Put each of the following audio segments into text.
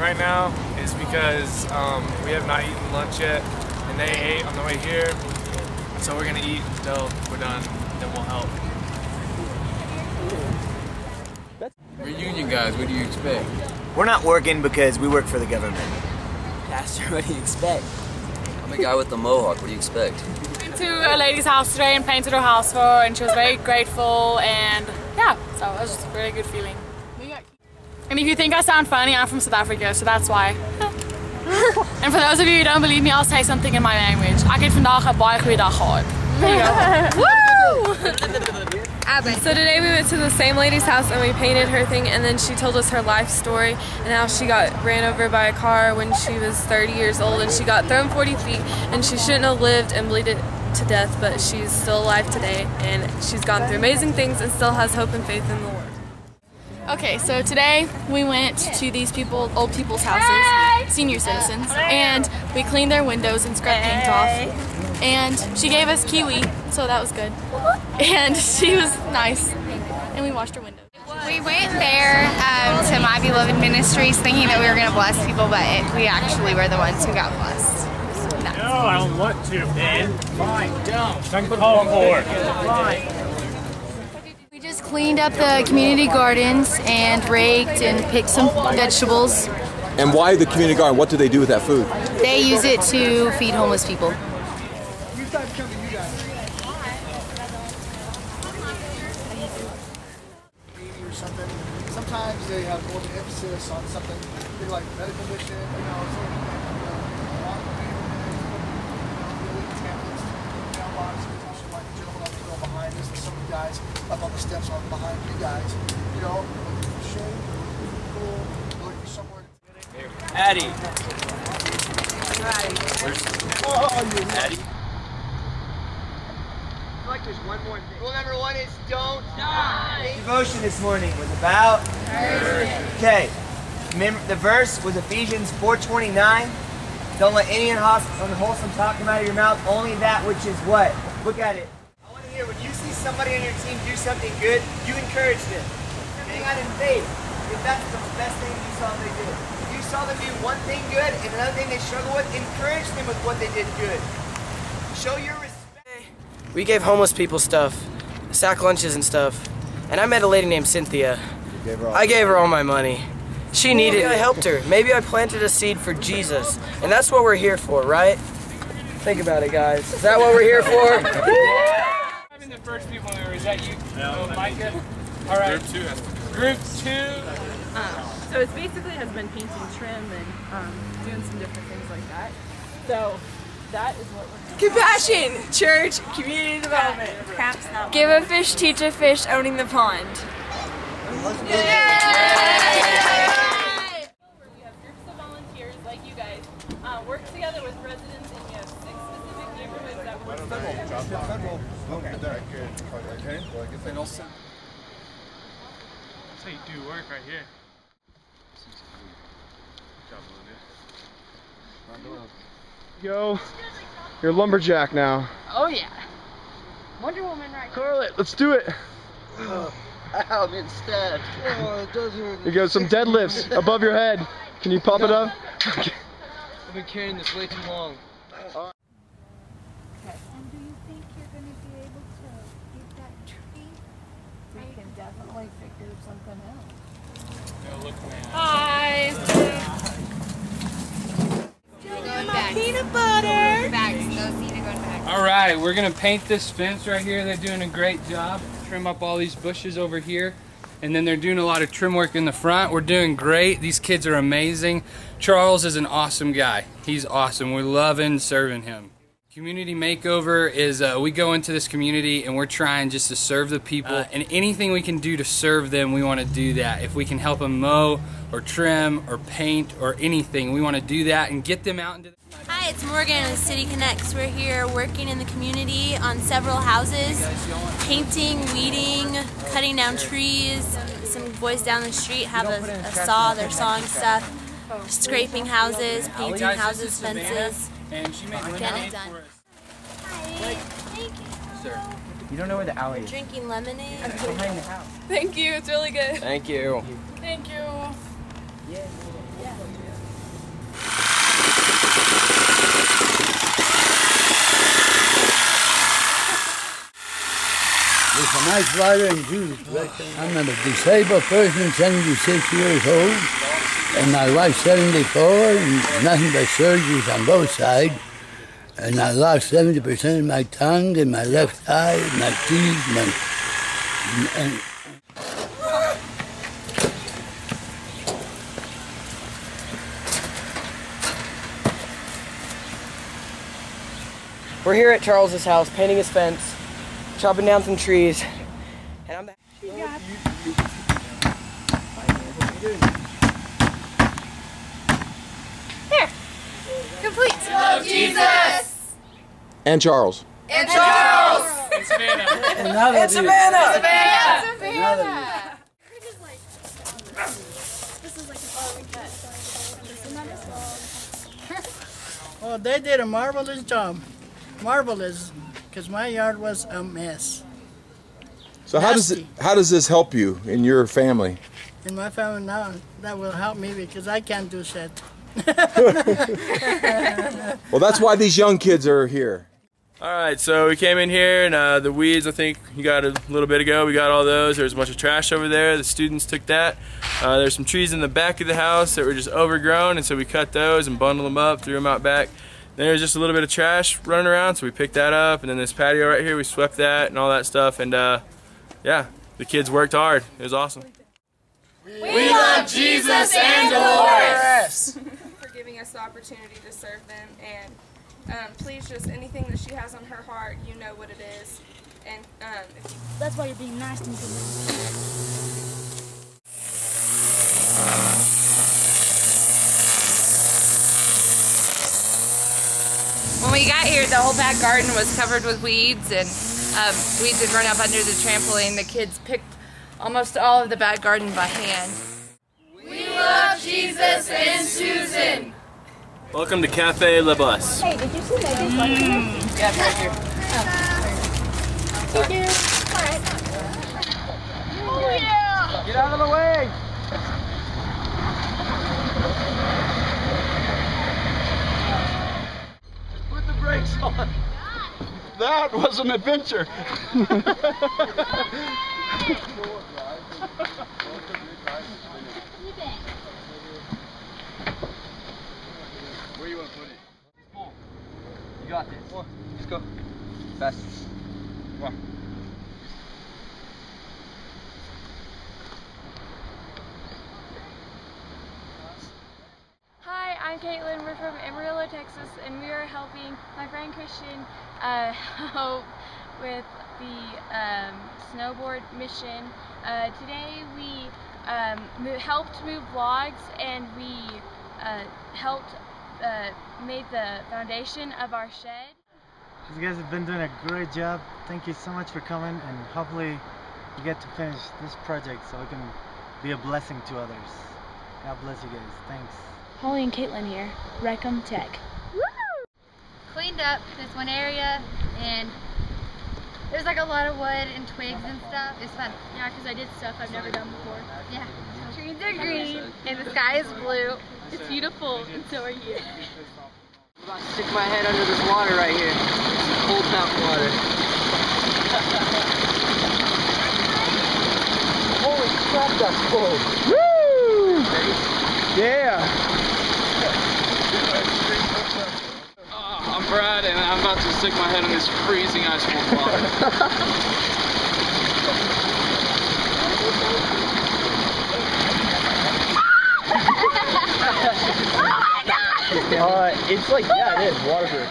right now is because we have not eaten lunch yet, and they ate on the way here. So we're gonna eat until we're done, then we'll help. Reunion guys, what do you expect? We're not working because we work for the government. Pastor, what do you expect? I'm the guy with the mohawk, what do you expect? Went to a lady's house today and painted her house for her, and she was very grateful, and yeah, so it was just a really good feeling. And if you think I sound funny, I'm from South Africa, so that's why. And for those of you who don't believe me, I'll say something in my language. Ek het vandag 'n baie goeie dag gehad. There you go. Woo! So today we went to the same lady's house and we painted her thing, and then she told us her life story and how she got ran over by a car when she was 30 years old, and she got thrown 40 feet and she shouldn't have lived and bleeded to death, but she's still alive today and she's gone through amazing things and still has hope and faith in the Lord. Okay, so today we went to these old people's houses, senior citizens, and we cleaned their windows and scrubbed paint off. And she gave us kiwi, so that was good. And she was nice, and we washed her windows. We went there to My Beloved Ministries thinking that we were going to bless people, but we actually were the ones who got blessed. No, I don't want to, man. Fine, don't. I'm called for. Fine. We just cleaned up the community gardens and raked and picked some vegetables. And why the community garden? What do they do with that food? They use it to feed homeless people. Sometimes they have more of an emphasis on something like medical mission, behind this, and some of the guys up on the steps on behind you guys, shame, cool, looking for somewhere. Addie. Where's Addie? I feel like there's one more thing. Rule number 1 is don't die. Devotion this morning was about okay. The verse was Ephesians 4:29. Don't let any unwholesome talk come out of your mouth. Only that which is what? Look at it. I want to hear when you see somebody on your team do something good, you encourage them. Something out in faith. If that's the best thing you saw they did. If you saw them do one thing good and another thing they struggle with, encourage them with what they did good. Show your respect. We gave homeless people stuff, sack lunches and stuff, and I met a lady named Cynthia. I gave her all my money. She needed it. I helped her. Maybe I planted a seed for Jesus, and that's what we're here for, right? Think about it, guys. Is that what we're here for? I'm the first people there. Is that you? No, Micah? All right. Group 2 has to do. Group 2. So it's basically has been painting trim and doing some different things like that. So that is what we're doing. Compassion, church, community development. Give a fish, teach a fish, owning the pond. We have groups of volunteers like you guys work together with residents, and we have 6 specific neighborhoods that we're That's how you do work right here. Yo, you're a lumberjack now. Oh yeah. Wonder Woman right here. Curl it, let's do it. Ow, I'm instead. Oh, it does hurt. You go, some deadlifts above your head. Can you pop it up? I've been carrying this way too long. And do you think you're going to be able to get that tree? We can definitely figure something out. Yo, look, man. Hi. Peanut butter. All right, we're gonna paint this fence right here. They're doing a great job. Trim up all these bushes over here. And then they're doing a lot of trim work in the front. We're doing great. These kids are amazing. Charles is an awesome guy. He's awesome. We're loving serving him. Community makeover is we go into this community and we're trying just to serve the people, and anything we can do to serve them, we want to do that. If we can help them mow or trim or paint or anything, we want to do that and get them out into the... Hi, it's Morgan with City Connects. We're here working in the community on several houses, painting, weeding, cutting down trees. Some boys down the street have a saw, they're sawing stuff, scraping houses, painting houses, fences. And she made lemonade for us. Hi. Thank you. Sir, you don't know where the alley is. Drinking lemonade. Behind the house. Thank you, it's really good. Thank you. Thank you. Yeah. nice water and juice. I'm a disabled person, 76 years old, and my wife's 74, and nothing but surgeries on both sides. And I lost 70% of my tongue and my left eye, my teeth, We're here at Charles's house, painting his fence, chopping down some trees, and I'm back. There. Complete. Love Jesus. And Charles. And Charles. And Savannah. And Savannah. Savannah. Well, they did a marvelous job. Marvelous, because my yard was a mess. So how does this help you in your family? In my family now, that will help me because I can't do shit. Well, that's why these young kids are here. Alright, so we came in here and the weeds, I think you got a little bit ago, we got all those. There's a bunch of trash over there, the students took that. There's some trees in the back of the house that were just overgrown, and so we cut those and bundled them up, threw them out back. Then there's just a little bit of trash running around, so we picked that up, and then this patio right here, we swept that and all that stuff, and yeah, the kids worked hard. It was awesome. We love Jesus and Dolores. For giving us the opportunity to serve them, and please, just anything that she has on her heart, you know what it is, and That's why you're being nice to me. When we got here, the whole back garden was covered with weeds, and weeds had run up under the trampoline. The kids picked almost all of the back garden by hand. We love Jesus and Susan. Welcome to Cafe Le Bus. Hey, did you see that? Yeah, right here. Thank you. All right. Oh, yeah. Get out of the way. Put the brakes on. That was an adventure. Where you want to put it? You got this. Let's go. Faster. Come on. Hi, I'm Caitlin. We're from Amarillo, Texas, and we are helping my friend Christian help with the snowboard mission. Today we helped move logs, and we helped made the foundation of our shed. You guys have been doing a great job. Thank you so much for coming, and hopefully you get to finish this project so it can be a blessing to others. God bless you guys. Thanks. Holly and Caitlin here, Reckham Tech. Cleaned up this one area, and there's like a lot of wood and twigs and stuff. It's fun. Yeah, because I did stuff I've never done before. Yeah. Trees are green, and the sky is blue. It's beautiful, and so are you. I'm about to stick my head under this water right here. Some cold mountain water. Holy crap, that's cold. Woo! Yeah. I'm Brad, and I'm about to stick my head in this freezing ice cold water. It's like, yeah, it is waterproof.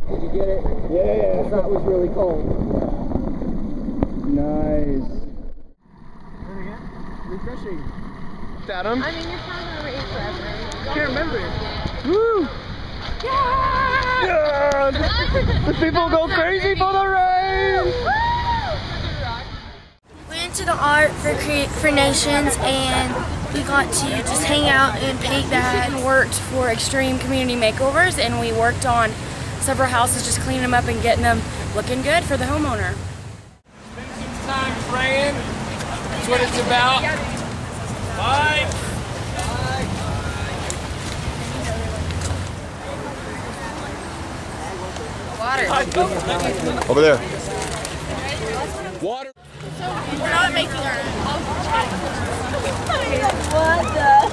Did you get it? Yeah. That was really cold. Nice. Refreshing. Adam? I mean, you're probably gonna wait forever. Can't remember it. Woo! Yeah! The people go crazy for the rain! We went to the Art for Nations, and we got to just hang out and paint that. We worked for Extreme Community Makeovers, and we worked on several houses, just cleaning them up and getting them looking good for the homeowner. Spend some time praying. That's what it's about. Bye. Water. Over there. Water. We're not making our own. What the?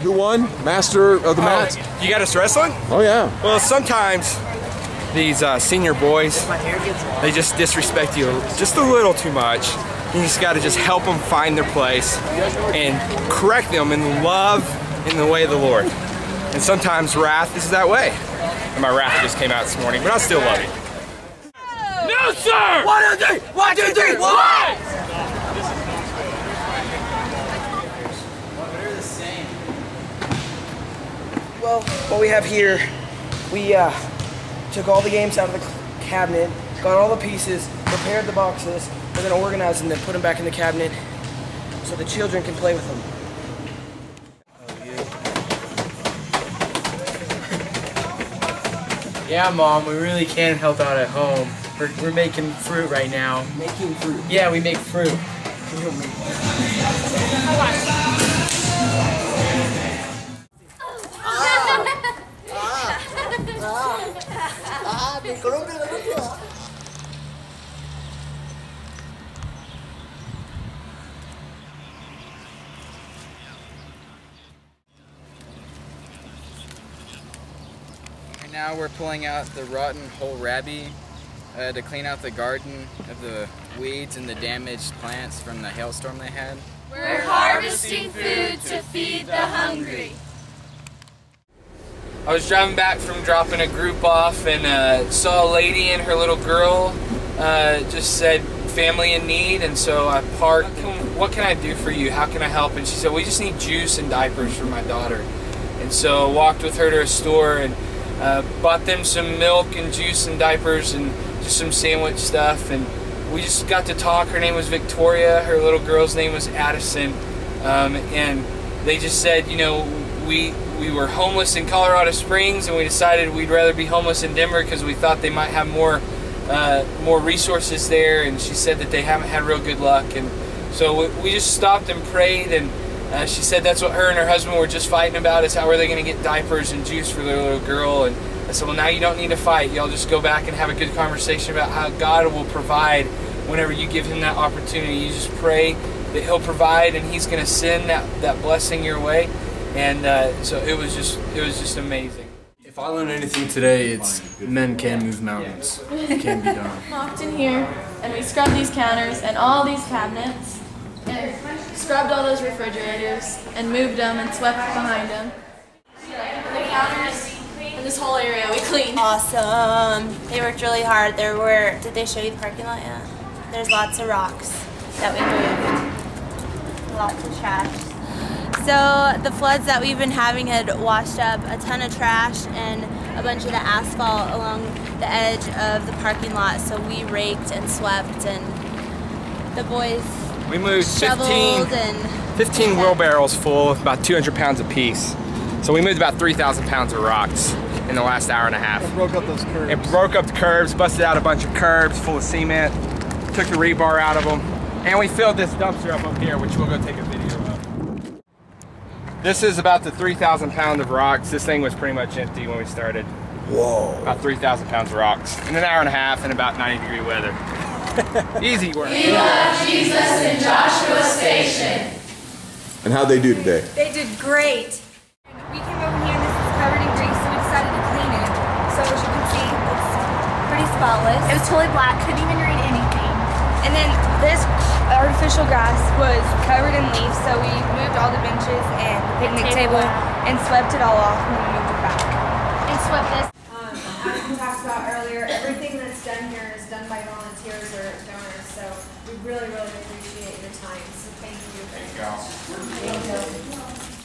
Who won? Master of the mat? You got us wrestling? Oh yeah. Well, sometimes these senior boys, they just disrespect you just a little too much. You just got to just help them find their place and correct them in love in the way of the Lord. And sometimes wrath is that way. And my wrath just came out this morning, but I still love you. No, sir! 1, 2, 3! 1, 2, 3! What? Well, what we have here, we took all the games out of the cabinet, got all the pieces, prepared the boxes. We're gonna organize them and put them back in the cabinet so the children can play with them. Yeah, Mom, we really can help out at home. We're making fruit right now. Making fruit? Yeah, we make fruit. Right now we're pulling out the rotten whole rabby to clean out the garden of the weeds and the damaged plants from the hailstorm they had. We're harvesting food to feed the hungry. I was driving back from dropping a group off and saw a lady and her little girl just said family in need, and so I parked. What can I do for you? How can I help? And she said, we just need juice and diapers for my daughter. And so I walked with her to a store and bought them some milk and juice and diapers and just some sandwich stuff, and we just got to talk. Her name was Victoria, her little girl's name was Addison, and they just said, you know, we were homeless in Colorado Springs and we decided we'd rather be homeless in Denver because we thought they might have more resources there, and she said that they haven't had real good luck, and so we just stopped and prayed, and she said that's what her and her husband were just fighting about, is how are they going to get diapers and juice for their little girl. And I said, well, now you don't need to fight. Y'all just go back and have a good conversation about how God will provide whenever you give him that opportunity. You just pray that he'll provide and he's going to send that blessing your way. And so it was just amazing. If I learned anything today, it's men can move mountains. It can be done. Walked in here and we scrubbed these counters and all these cabinets and scrubbed all those refrigerators and moved them and swept behind them. The counters and this whole area we cleaned. Awesome. They worked really hard. Did they show you the parking lot yet? There's lots of rocks that we moved. Lots of trash. So the floods that we've been having had washed up a ton of trash and a bunch of the asphalt along the edge of the parking lot. So we raked and swept, and the boys We moved shoveled 15 wheelbarrows full, about 200 pounds apiece. So we moved about 3,000 pounds of rocks in the last hour and a half. It broke up those curbs. It broke up the curbs, busted out a bunch of curbs full of cement, took the rebar out of them, and we filled this dumpster up here, which we'll go take a video of. This is about the 3,000 pounds of rocks. This thing was pretty much empty when we started. Whoa. About 3,000 pounds of rocks in an hour and a half in about 90-degree weather. Easy work. We love Jesus in Joshua Station. And how'd they do today? They did great. We came over here and this is covered in grease, so we decided to clean it. So as you can see, it's pretty spotless. It was totally black, couldn't even read anything. And then this artificial grass was covered in leaves, so we moved all the benches and the picnic table and swept it all off and then moved it back. And swept this. As we talked about earlier, everything that's done here is done by volunteers or donors, so we really, really appreciate your time. So thank you. Thank you.